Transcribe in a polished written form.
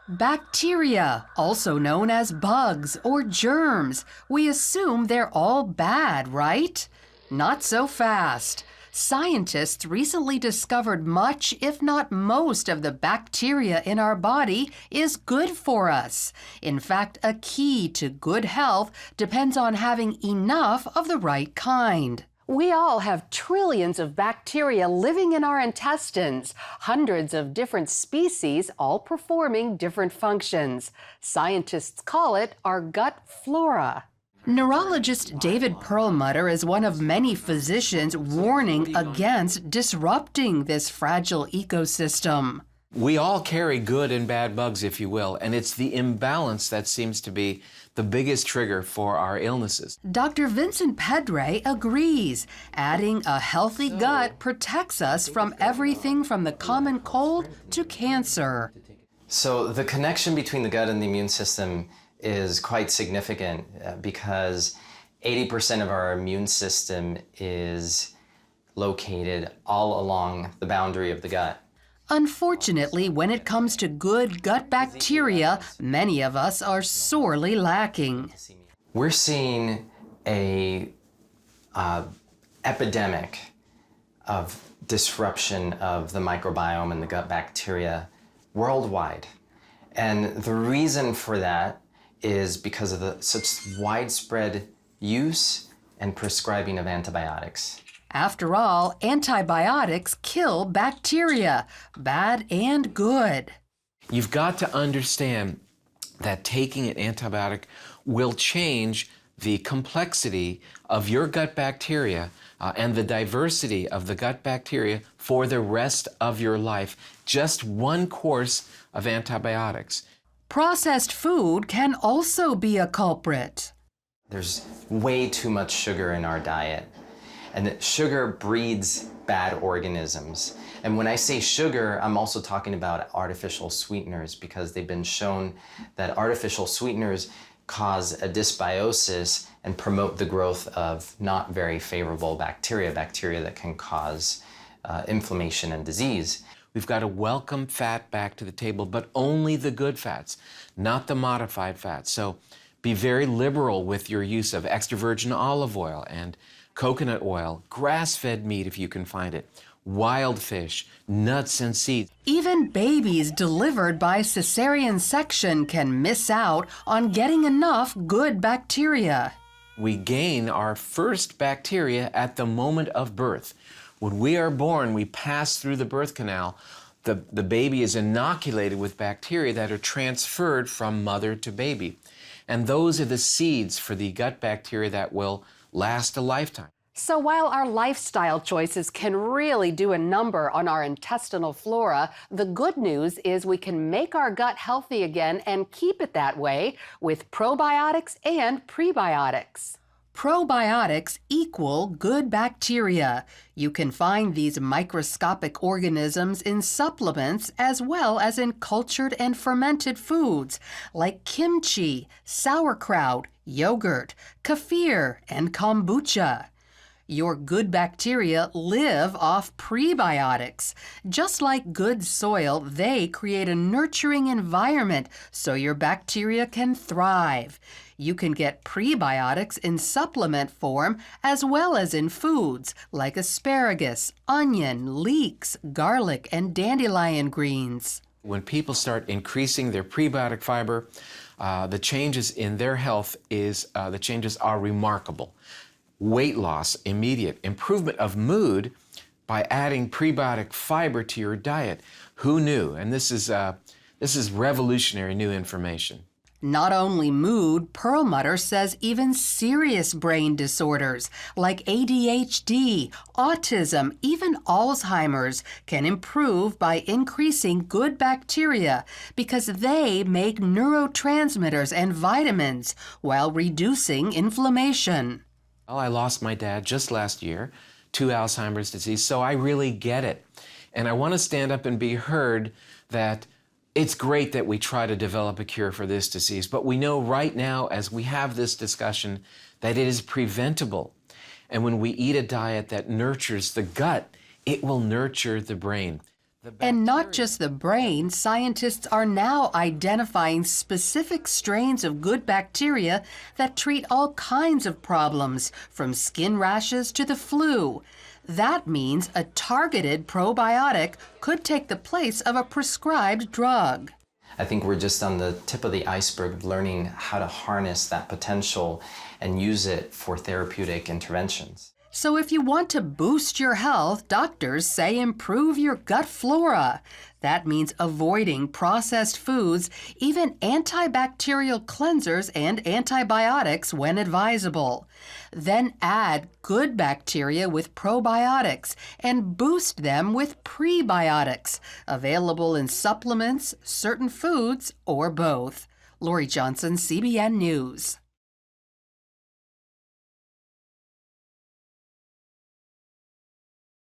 Bacteria, also known as bugs or germs. We assume they're all bad, right? Not so fast. Scientists recently discovered much, if not most, of the bacteria in our body is good for us. In fact, a key to good health depends on having enough of the right kind. We all have trillions of bacteria living in our intestines, hundreds of different species, all performing different functions. Scientists call it our gut flora. Neurologist David Perlmutter is one of many physicians warning against disrupting this fragile ecosystem. We all carry good and bad bugs, if you will, and it's the imbalance that seems to be the biggest trigger for our illnesses. Dr. Vincent Pedre agrees, adding a healthy gut protects us from everything from the common cold to cancer. So the connection between the gut and the immune system is quite significant because 80% of our immune system is located all along the boundary of the gut. Unfortunately, when it comes to good gut bacteria, many of us are sorely lacking. We're seeing a epidemic of disruption of the microbiome and the gut bacteria worldwide. And the reason for that is because of such widespread use and prescribing of antibiotics. After all, antibiotics kill bacteria, bad and good. You've got to understand that taking an antibiotic will change the complexity of your gut bacteria and the diversity of the gut bacteria for the rest of your life. Just one course of antibiotics. Processed food can also be a culprit. There's way too much sugar in our diet. And sugar breeds bad organisms. And when I say sugar, I'm also talking about artificial sweeteners because they've been shown that artificial sweeteners cause a dysbiosis and promote the growth of not very favorable bacteria that can cause inflammation and disease. We've got to welcome fat back to the table, but only the good fats, not the modified fats. So be very liberal with your use of extra virgin olive oil and coconut oil, grass-fed meat if you can find it, wild fish, nuts and seeds. Even babies delivered by cesarean section can miss out on getting enough good bacteria. We gain our first bacteria at the moment of birth. When we are born, we pass through the birth canal. The baby is inoculated with bacteria that are transferred from mother to baby. And those are the seeds for the gut bacteria that will last a lifetime. So while our lifestyle choices can really do a number on our intestinal flora, the good news is we can make our gut healthy again and keep it that way with probiotics and prebiotics. Probiotics equal good bacteria. You can find these microscopic organisms in supplements as well as in cultured and fermented foods like kimchi, sauerkraut, yogurt, kefir, and kombucha. Your good bacteria live off prebiotics. Just like good soil, they create a nurturing environment so your bacteria can thrive. You can get prebiotics in supplement form as well as in foods like asparagus, onion, leeks, garlic, and dandelion greens. When people start increasing their prebiotic fiber, the changes in their health the changes are remarkable. Weight loss, immediate. Improvement of mood by adding prebiotic fiber to your diet. Who knew? And this is revolutionary new information. Not only mood, Perlmutter says even serious brain disorders like ADHD, autism, even Alzheimer's can improve by increasing good bacteria because they make neurotransmitters and vitamins while reducing inflammation. Well, I lost my dad just last year to Alzheimer's disease, so I really get it. And I want to stand up and be heard that it's great that we try to develop a cure for this disease, but we know right now as we have this discussion that it is preventable. And when we eat a diet that nurtures the gut, it will nurture the brain. And not just the brain, scientists are now identifying specific strains of good bacteria that treat all kinds of problems, from skin rashes to the flu. That means a targeted probiotic could take the place of a prescribed drug. I think we're just on the tip of the iceberg of learning how to harness that potential and use it for therapeutic interventions. So if you want to boost your health, doctors say improve your gut flora. That means avoiding processed foods, even antibacterial cleansers and antibiotics when advisable. Then add good bacteria with probiotics and boost them with prebiotics, available in supplements, certain foods, or both. Lori Johnson, CBN News.